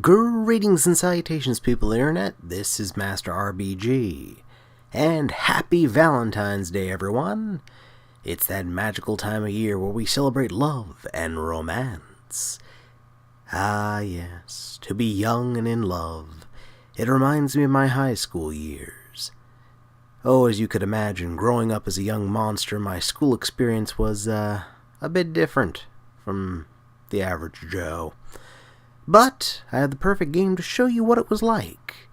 Greetings and salutations, people of the internet. This is Master RBG. And happy Valentine's Day, everyone. It's that magical time of year where we celebrate love and romance. Ah, yes, to be young and in love. It reminds me of my high school years. Oh, as you could imagine, growing up as a young monster, my school experience was, a bit different from the average Joe. But I had the perfect game to show you what it was like,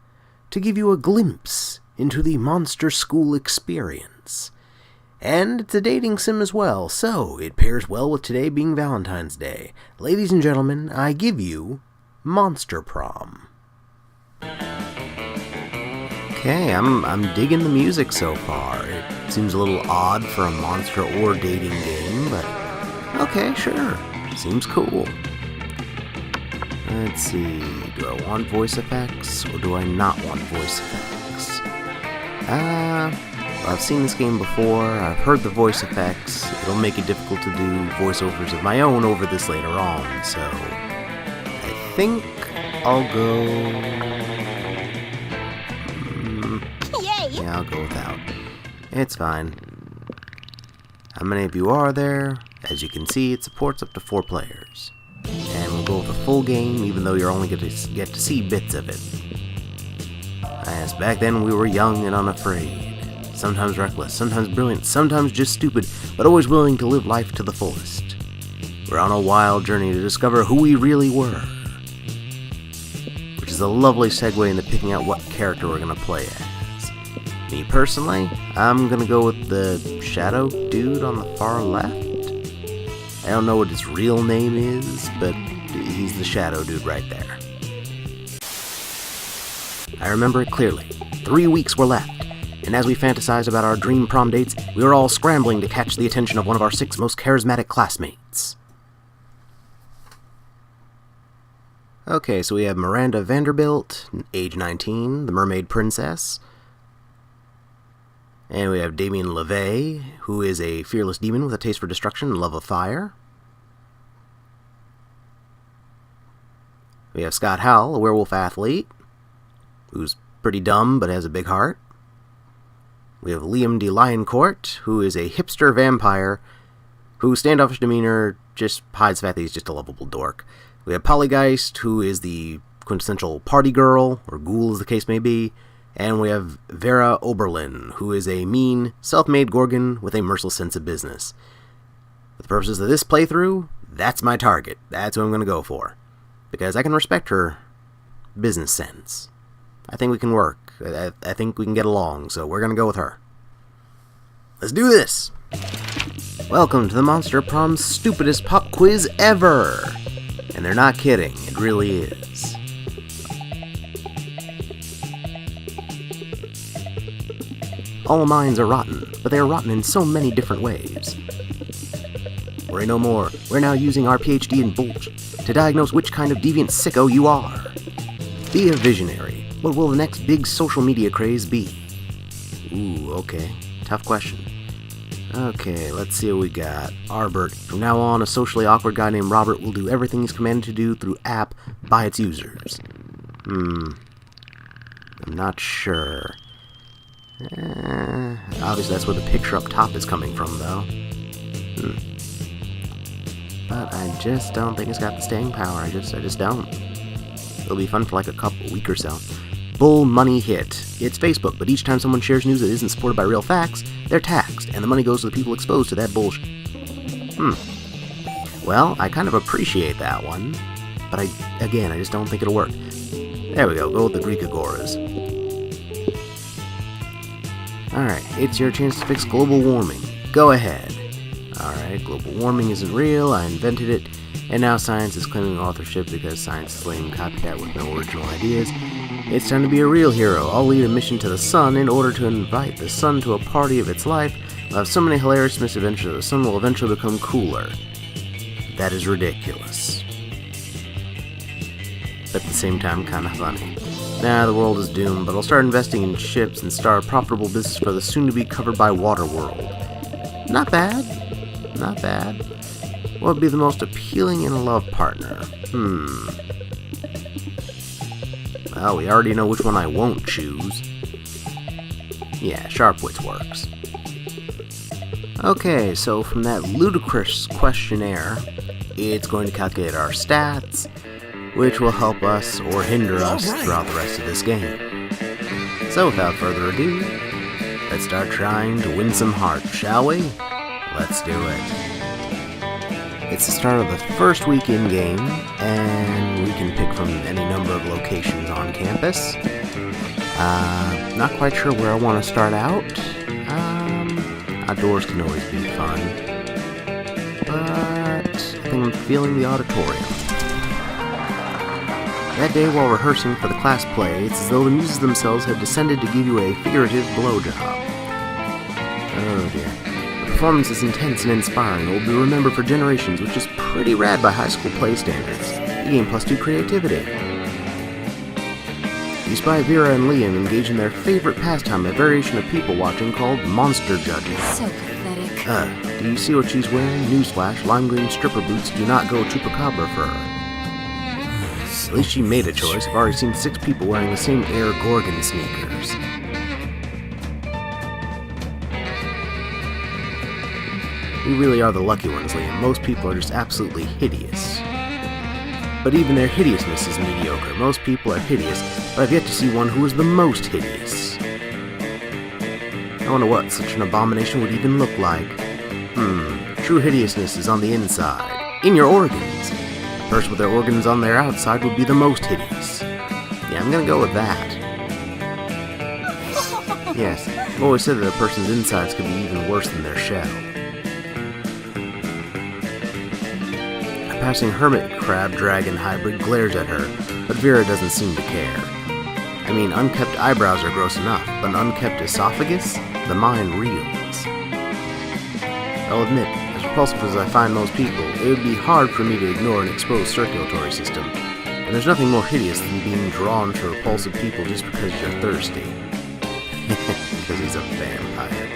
to give you a glimpse into the monster school experience. And it's a dating sim as well, so it pairs well with today being Valentine's Day. Ladies and gentlemen, I give you Monster Prom. Okay, I'm digging the music so far. It seems a little odd for a monster or dating game, but okay, sure, seems cool. Let's see, do I want voice effects, or do I not want voice effects? I've seen this game before, I've heard the voice effects, it'll make it difficult to do voiceovers of my own over this later on, so I think I'll go... Yeah, I'll go without. It's fine. How many of you are there? As you can see, it supports up to 4 players. And we'll go with a full game, even though you're only going to get to see bits of it. Yes, back then we were young and unafraid. Sometimes reckless, sometimes brilliant, sometimes just stupid, but always willing to live life to the fullest. We're on a wild journey to discover who we really were. Which is a lovely segue into picking out what character we're going to play as. Me personally, I'm going to go with the shadow dude on the far left. I don't know what his real name is, but he's the shadow dude right there. I remember it clearly. 3 weeks were left, and as we fantasized about our dream prom dates, we were all scrambling to catch the attention of one of our 6 most charismatic classmates. Okay, so we have Miranda Vanderbilt, age 19, the mermaid princess. And we have Damien LeVay, who is a fearless demon with a taste for destruction and love of fire. We have Scott Howell, a werewolf athlete, who's pretty dumb but has a big heart. We have Liam de Lioncourt, who is a hipster vampire, whose standoffish demeanor just hides the fact that he's just a lovable dork. We have Polygeist, who is the quintessential party girl, or ghoul as the case may be. And we have Vera Oberlin, who is a mean, self-made Gorgon with a merciless sense of business. For the purposes of this playthrough, that's my target. That's who I'm going to go for. Because I can respect her business sense. I think we can work. I think we can get along, so we're going to go with her. Let's do this! Welcome to the Monster Prom's stupidest pop quiz ever! And they're not kidding, it really is. All minds are rotten, but they are rotten in so many different ways. Worry no more, we're now using our PhD in bullshit to diagnose which kind of deviant sicko you are. Be a visionary. What will the next big social media craze be? Ooh, okay. Tough question. Okay, let's see what we got. Arbert. From now on, a socially awkward guy named Robert will do everything he's commanded to do through app by its users. I'm not sure. Obviously that's where the picture up top is coming from, though. But I just don't think it's got the staying power. I just don't. It'll be fun for like a week or so. Bull money hit. It's Facebook, but each time someone shares news that isn't supported by real facts, they're taxed, and the money goes to the people exposed to that bullshit. Well, I kind of appreciate that one, but I just don't think it'll work. There we go. Go with the Greek agoras. Alright, it's your chance to fix global warming. Go ahead. Alright, global warming isn't real, I invented it, and now science is claiming authorship because science is lame copycat with no original ideas. It's time to be a real hero. I'll lead a mission to the sun in order to invite the sun to a party of its life. We'll have so many hilarious misadventures that the sun will eventually become cooler. That is ridiculous. But at the same time, kind of funny. Nah, the world is doomed, but I'll start investing in ships and start a profitable business for the soon-to-be covered by water world. Not bad. Not bad. What would be the most appealing in a love partner? Well, we already know which one I won't choose. Yeah, sharp wits works. Okay, so from that ludicrous questionnaire, it's going to calculate our stats, which will help us or hinder us throughout the rest of this game. So without further ado, let's start trying to win some hearts, shall we? Let's do it. It's the start of the first week in-game, and we can pick from any number of locations on campus. Not quite sure where I want to start out. Outdoors can always be fun, but I think I'm feeling the auditorium. That day while rehearsing for the class play, it's as though the muses themselves had descended to give you a figurative blowjob. Oh dear. The performance is intense and inspiring and will be remembered for generations, which is pretty rad by high school play standards. You gain +2 creativity. You spy Vera and Liam engage in their favorite pastime, a variation of people watching called monster judging. So pathetic. Do you see what she's wearing? Newsflash, lime green stripper boots do not go chupacabra for her. At least she made a choice. I've already seen 6 people wearing the same Air Gorgon sneakers. We really are the lucky ones, Liam. Most people are just absolutely hideous. But even their hideousness is mediocre. Most people are hideous, but I've yet to see one who is the most hideous. I wonder what such an abomination would even look like. True hideousness is on the inside, in your organs. A person with their organs on their outside would be the most hideous. Yeah, I'm gonna go with that. Yes, I've always said that a person's insides could be even worse than their shell. A passing hermit crab dragon hybrid glares at her, but Vera doesn't seem to care. I mean, unkept eyebrows are gross enough, but an unkept esophagus? The mind reels. I'll admit, as repulsive as I find most people, it would be hard for me to ignore an exposed circulatory system, and there's nothing more hideous than being drawn to repulsive people just because you're thirsty. Because he's a vampire.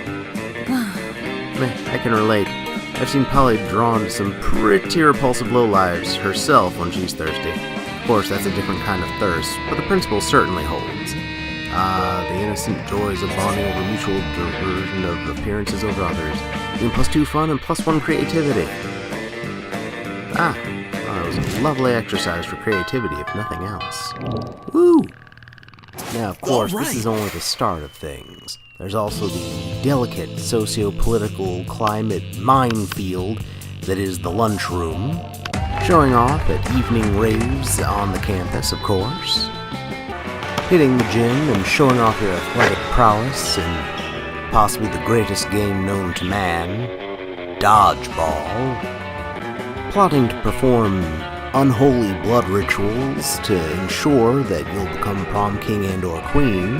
Meh, I can relate. I've seen Polly drawn to some pretty repulsive lowlives herself when she's thirsty. Of course, that's a different kind of thirst, but the principle certainly holds. The innocent joys of bonding over mutual diversion of appearances over others. Being +2 fun and +1 creativity. Well, it was a lovely exercise for creativity, if nothing else. Woo! Now, of course, this is only the start of things. There's also the delicate socio-political climate minefield that is the lunchroom, showing off at evening raves on the campus, of course, hitting the gym and showing off your athletic prowess in possibly the greatest game known to man, dodgeball, plotting to perform unholy blood rituals to ensure that you'll become prom king and or queen,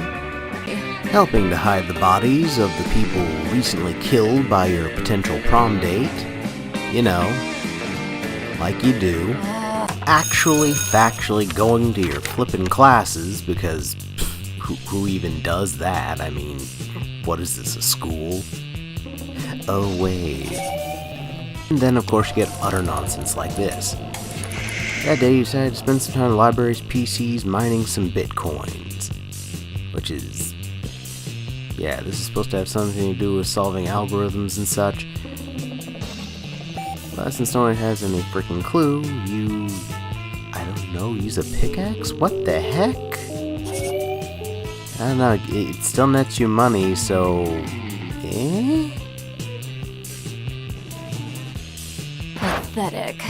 helping to hide the bodies of the people recently killed by your potential prom date, you know, like you do, actually factually going to your flippin' classes, because who even does that? I mean, what is this, a school? Oh wait. And then of course you get utter nonsense like this. That day you decided to spend some time in libraries, PCs, mining some bitcoins. Which is... yeah, this is supposed to have something to do with solving algorithms and such. But since no one has any freaking clue, you... I don't know, use a pickaxe? What the heck? I don't know, it still nets you money, so... eh? Pathetic.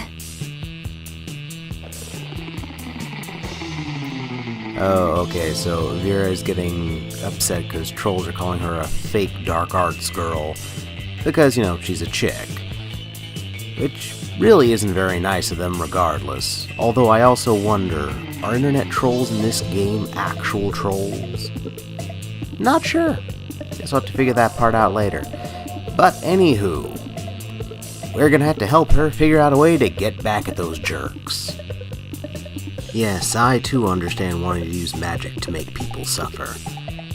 Oh, okay, so Vera is getting upset because trolls are calling her a fake dark arts girl. Because, you know, she's a chick. Which really isn't very nice of them regardless. Although I also wonder, are internet trolls in this game actual trolls? Not sure. Guess I'll have to figure that part out later. But anywho, we're gonna have to help her figure out a way to get back at those jerks. Yes, I too understand wanting to use magic to make people suffer.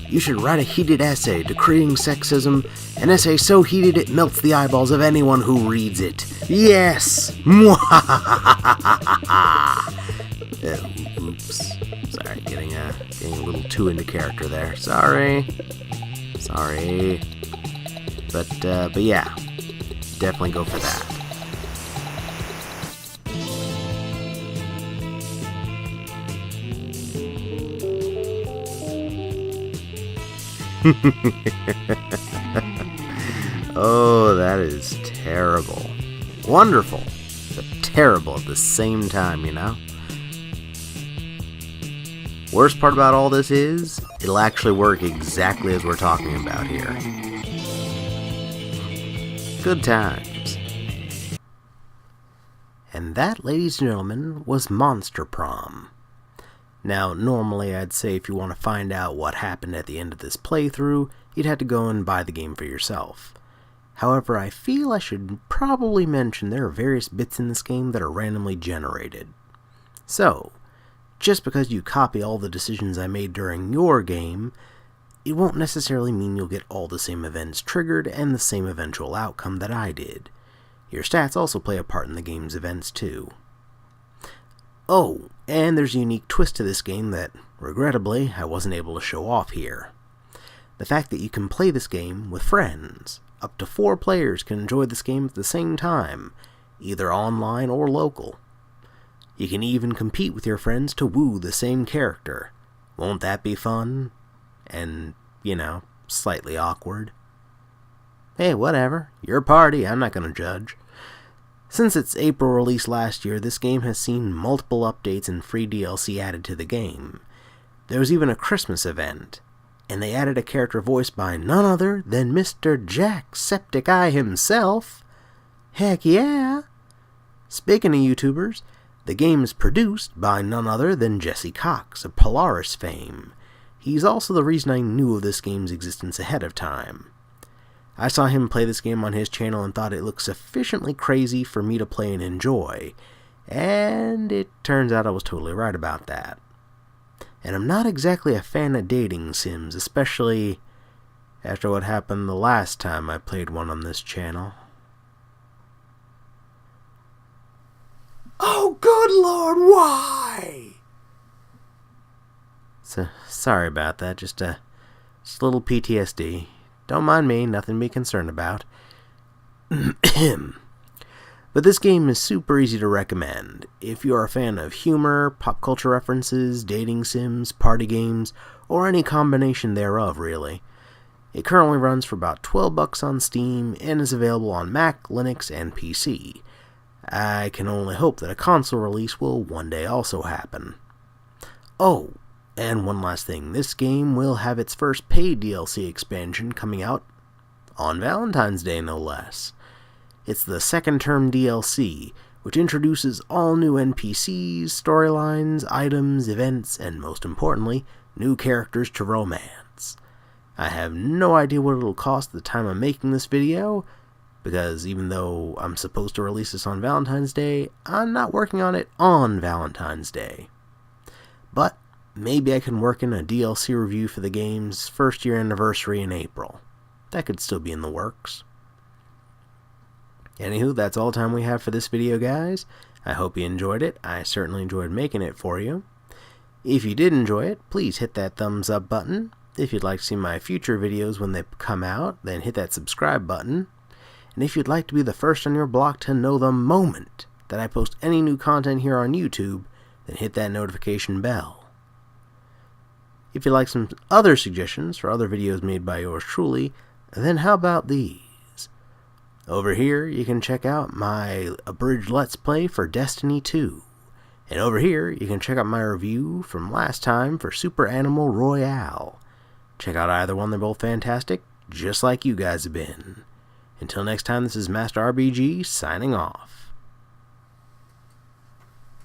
You should write a heated essay decreeing sexism, an essay so heated it melts the eyeballs of anyone who reads it. Yes! Oops. Sorry, getting a Getting a little too into character there. Sorry. But yeah, definitely go for that. Oh, that is terrible. Wonderful, but terrible at the same time, you know? Worst part about all this is, it'll actually work exactly as we're talking about here. Good times. And that, ladies and gentlemen, was Monster Prom. Now, normally I'd say if you want to find out what happened at the end of this playthrough, you'd have to go and buy the game for yourself. However, I feel I should probably mention there are various bits in this game that are randomly generated. So, just because you copy all the decisions I made during your game, it won't necessarily mean you'll get all the same events triggered and the same eventual outcome that I did. Your stats also play a part in the game's events too. Oh, and there's a unique twist to this game that, regrettably, I wasn't able to show off here. The fact that you can play this game with friends. Up to 4 players can enjoy this game at the same time, either online or local. You can even compete with your friends to woo the same character. Won't that be fun? And, slightly awkward. Hey, whatever. Your party, I'm not going to judge. Since its April release last year, this game has seen multiple updates and free DLC added to the game. There was even a Christmas event, and they added a character voiced by none other than Mr. Jacksepticeye himself. Heck yeah! Speaking of YouTubers, the game is produced by none other than Jesse Cox of Polaris fame. He's also the reason I knew of this game's existence ahead of time. I saw him play this game on his channel and thought it looked sufficiently crazy for me to play and enjoy, and it turns out I was totally right about that. And I'm not exactly a fan of dating sims, especially after what happened the last time I played one on this channel. Oh, good Lord, why? So, sorry about that, just a little PTSD. Don't mind me, nothing to be concerned about. But this game is super easy to recommend. If you are a fan of humor, pop culture references, dating sims, party games, or any combination thereof, really. It currently runs for about $12 on Steam and is available on Mac, Linux, and PC. I can only hope that a console release will one day also happen. Oh, and one last thing, this game will have its first paid DLC expansion coming out on Valentine's Day, no less. It's the Second Term DLC, which introduces all new NPCs, storylines, items, events, and most importantly, new characters to romance. I have no idea what it'll cost at the time of making this video, because even though I'm supposed to release this on Valentine's Day, I'm not working on it on Valentine's Day. But maybe I can work in a DLC review for the game's first year anniversary in April. That could still be in the works. Anywho, that's all the time we have for this video, guys. I hope you enjoyed it. I certainly enjoyed making it for you. If you did enjoy it, please hit that thumbs up button. If you'd like to see my future videos when they come out, then hit that subscribe button. And if you'd like to be the first on your block to know the moment that I post any new content here on YouTube, then hit that notification bell. If you'd like some other suggestions for other videos made by yours truly, then how about these? Over here, you can check out my abridged Let's Play for Destiny 2. And over here, you can check out my review from last time for Super Animal Royale. Check out either one, they're both fantastic, just like you guys have been. Until next time, this is Master RBG, signing off.